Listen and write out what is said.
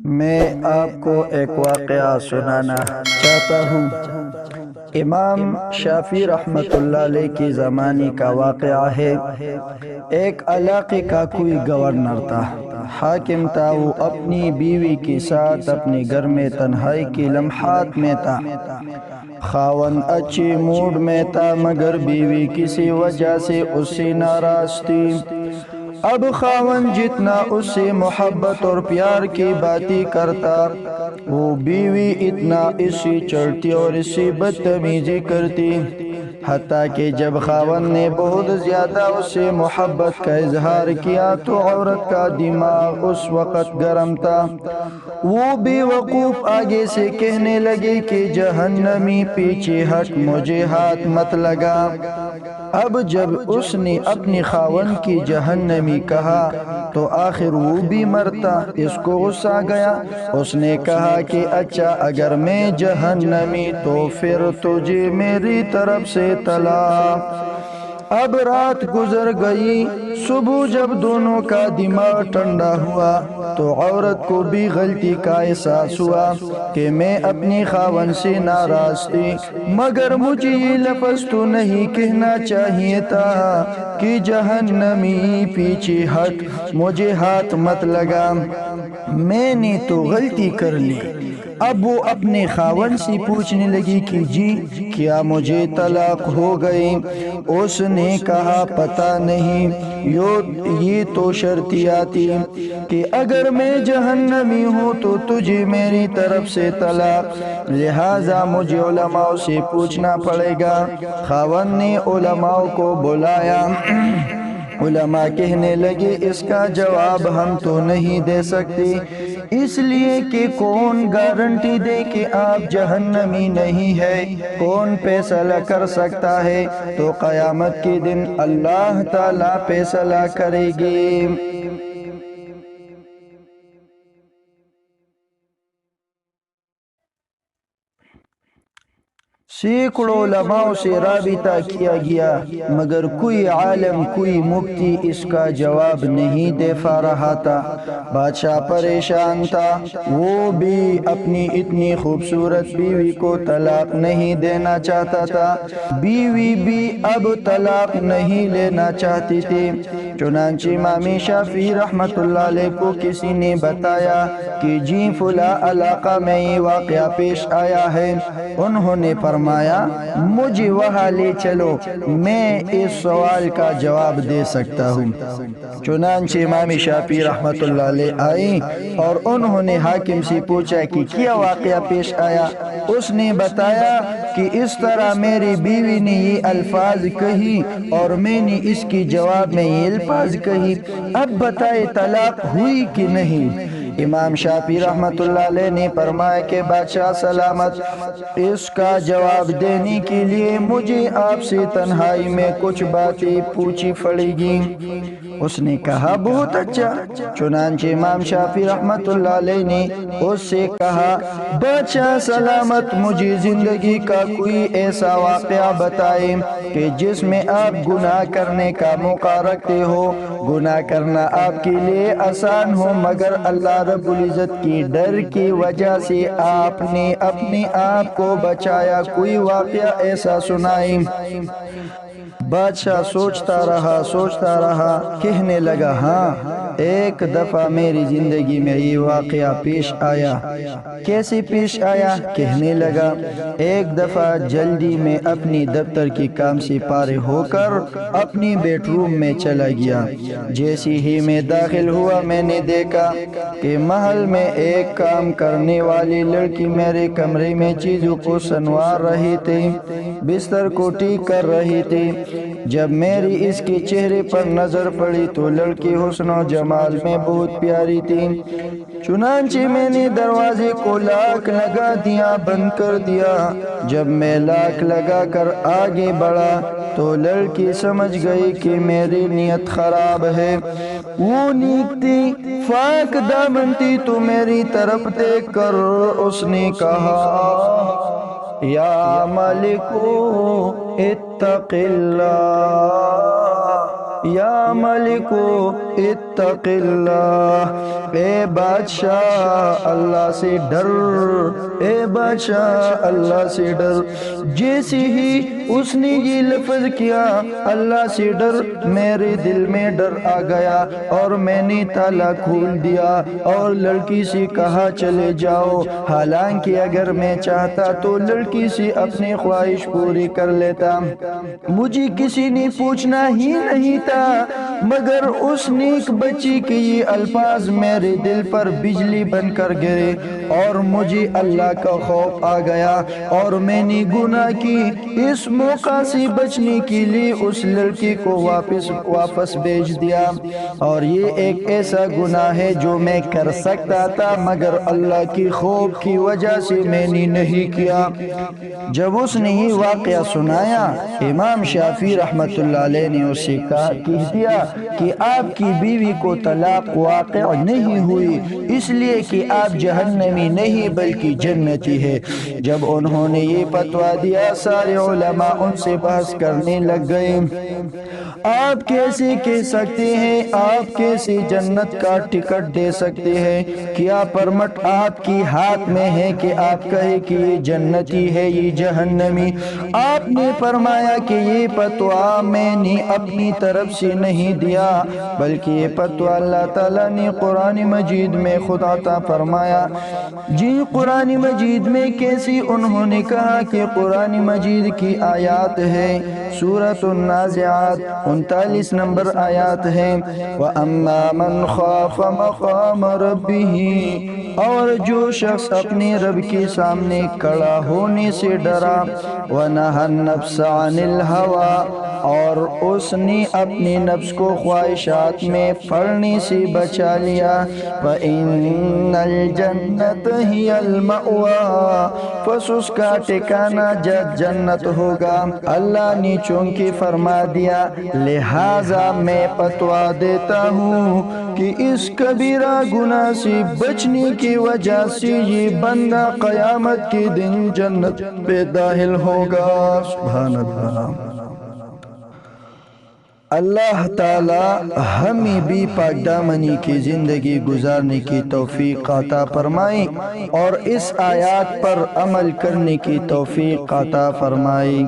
میں آپ کو ایک واقعہ سنانا چاہتا ہوں۔ امام شافعی رحمۃ اللہ علیہ کی زمانے کا واقعہ ہے۔ ایک علاقے کا کوئی گورنر تھا، حاکم تھا۔ وہ اپنی بیوی کے ساتھ اپنے گھر میں تنہائی کے لمحات میں تھا۔ خاوند اچھے موڈ میں تھا، مگر بیوی کسی وجہ سے اس سے ناراض تھی۔ اب خاوند جتنا اس سے محبت اور پیار کی باتیں کرتا، وہ بیوی اتنا اس سے چڑھتی اور اس سے بدتمیزی کرتی، حتیٰ کہ جب خاوند نے بہت زیادہ اس سے محبت کا اظہار کیا تو عورت کا دماغ اس وقت گرم تھا۔ وہ بے وقوف آگے سے کہنے لگے کہ جہنمی پیچھے ہٹ، مجھے ہاتھ مت لگا۔ اب جب اس نے اپنی خاوند کی جہنمی کہا تو آخر وہ بھی مرتا۔ اس کو غصہ گیا۔ اس نے کہا کہ اچھا، اگر میں جہنمی تو پھر تجھے میری طرف سے طلاق۔ اب رات گزر گئی۔ صبح جب دونوں کا دماغ ٹھنڈا ہوا تو عورت کو بھی غلطی کا احساس ہوا کہ میں اپنی خاوند سے ناراض تھی، مگر مجھے یہ لفظ تو نہیں کہنا چاہیے تھا کہ جہنمی پیچھے ہٹ، مجھے ہاتھ مت لگا، میں نے تو غلطی کر لی۔ اب وہ اپنے خاوند سے پوچھنے لگی کہ جی کیا مجھے طلاق ہو گئی؟ اس نے کہا پتہ نہیں، یہ تو شرطیہ تھی کہ اگر میں جہنمی ہوں تو تجھے میری طرف سے طلاق، لہٰذا مجھے علماء سے پوچھنا پڑے گا۔ خاوند نے علماء کو بلایا۔ علماء کہنے لگے اس کا جواب ہم تو نہیں دے سکتے، اس لیے کہ کون گارنٹی دے کہ آپ جہنمی نہیں ہے؟ کون فیصلہ کر سکتا ہے؟ تو قیامت کے دن اللہ تعالیٰ فیصلہ کرے گی۔ سینکڑوں علماء سے رابطہ کیا گیا، مگر کوئی عالم، کوئی مفتی اس کا جواب نہیں دے پا رہا تھا۔ بادشاہ پریشان تھا۔ وہ بھی اپنی اتنی خوبصورت بیوی کو طلاق نہیں دینا چاہتا تھا، بیوی بھی اب طلاق نہیں لینا چاہتی تھی۔ چنانچہ امام شافعی رحمۃ اللہ علیہ کو کسی نے بتایا کہ جی فلاں علاقہ میں یہ واقعہ پیش آیا ہے۔ انہوں نے فرمایا مجھے وہاں لے چلو، میں اس سوال کا جواب دے سکتا ہوں۔ چنانچہ امام شافعی رحمۃ اللہ علیہ آئے اور انہوں نے حاکم سے پوچھا کہ کیا واقعہ پیش آیا؟ اس نے بتایا کہ اس طرح میری بیوی نے یہ الفاظ کہی اور میں نے اس کی جواب میں یہ الفاظ کہی، اب بتائے طلاق ہوئی کہ نہیں؟ امام شافعی رحمۃ اللہ علیہ نے فرمایا کہ بادشاہ سلامت، اس کا جواب دینے کے لیے مجھے آپ سے تنہائی میں کچھ باتیں پوچھی پڑے گی۔ اس نے کہا بہت اچھا۔ چنانچہ امام شافعی رحمۃ اللہ علیہ نے اس سے کہا بادشاہ سلامت، مجھے زندگی کا کوئی ایسا واقعہ بتائے کہ جس میں آپ گناہ کرنے کا موقع رکھتے ہو، گناہ کرنا آپ کے لیے آسان ہو، مگر اللہ رب العزت کی ڈر کی وجہ سے آپ نے اپنے آپ کو بچایا، کوئی واقعہ ایسا سنائیں۔ بادشاہ سوچتا رہا، کہنے لگا ہاں، ایک دفعہ میری زندگی میں یہ واقعہ پیش آیا۔ کیسے پیش آیا؟ کہنے لگا ایک دفعہ جلدی میں اپنی دفتر کے کام سے فارغ ہو کر اپنی بیڈ روم میں چلا گیا۔ جیسے ہی میں داخل ہوا میں نے دیکھا کہ محل میں ایک کام کرنے والی لڑکی میرے کمرے میں چیزوں کو سنوار رہی تھی، بستر کو ٹھیک کر رہی تھی۔ جب میری اس کے چہرے پر نظر پڑی تو لڑکی حسن و جمال میں بہت پیاری تھی۔ چنانچہ میں نے دروازے کو لاک لگا دیا، بند کر دیا۔ جب میں لاک لگا کر آگے بڑھا تو لڑکی سمجھ گئی کہ میری نیت خراب ہے۔ وہ نیک تھی، پاک دامن تھی، تو میری طرف دیکھ کر اس نے کہا یا ملکو اتق اللہ، یا ملکو اتق اللہ، اے بادشاہ اللہ سے ڈر، اے بادشاہ اللہ سے ڈر۔ جیسے ہی اس نے یہ لفظ کیا اللہ سے ڈر، میرے دل میں ڈر آ گیا اور میں نے تالا کھول دیا اور لڑکی سے کہا چلے جاؤ۔ حالانکہ اگر میں چاہتا تو لڑکی سے اپنی خواہش پوری کر لیتا، مجھے کسی نے پوچھنا ہی نہیں تھا، مگر اس نیک بچی کے یہ الفاظ میرے دل پر بجلی بن کر گرے اور مجھے اللہ کا خوف آ گیا اور میں نے گناہ کی۔ اس موقع سے بچنے کے لیے اس لڑکی کو واپس بھیج دیا، اور یہ ایک ایسا گناہ ہے جو میں کر سکتا تھا مگر اللہ کی خوف کی وجہ سے میں نے نہیں کیا۔ جب اس نے یہ واقعہ سنایا، امام شافعی رحمت اللہ علیہ نے اسے کہہ دیا کہ آپ کی بیوی کو طلاق واقع نہیں ہوئی اس لیے کہ آپ جہنمی نہیں بلکہ جنتی ہے۔ جب انہوں نے یہ فتویٰ دیا سارے علماء ان سے بحث کرنے لگ گئے، آپ کیسے کہہ سکتے ہیں، آپ کیسے جنت کا ٹکٹ دے سکتے ہیں؟ کیا پرمٹ آپ کی ہاتھ میں ہے کہ آپ کہے کہ یہ جنتی ہے یہ جہنمی؟ آپ نے فرمایا کہ یہ فتویٰ میں نے اپنی طرف سے نہیں دیا بلکہ یہ فتویٰ اللہ تعالیٰ نے قرآن مجید میں خود عطا فرمایا۔ جی قرآن مجید میں کیسی؟ انہوں نے کہا کہ قرآن مجید کی آیات ہے، سورۃ النازعات 39 نمبر آیات ہے، وَأَمَّا مَنْ خَافَ مَقَامَ رَبِّهِ، اور جو شخص اپنے رب کے سامنے کھڑا ہونے سے ڈرا، وَنَهَى النَّفْسَ عَنِ الْهَوَىٰ، اور اس نے اپنے نفس کو خواہشات میں پھرنے سے بچا لیا، فَإِنَّ الْجَنَّةَ هِيَ الْمَأْوَىٰ، پس اس کا ٹھکانہ جنت ہوگا۔ اللہ نے چونکہ فرما دیا لہٰذا میں فتویٰ دیتا ہوں کہ اس کبیرہ گناہ سے بچنے کی وجہ سے یہ بندہ قیامت کے دن جنت میں داخل ہوگا۔ سبحان اللہ۔ اللہ تعالی ہمیں بھی پاک دامنی کی زندگی گزارنے کی توفیق عطا فرمائے اور اس آیات پر عمل کرنے کی توفیق عطا فرمائے۔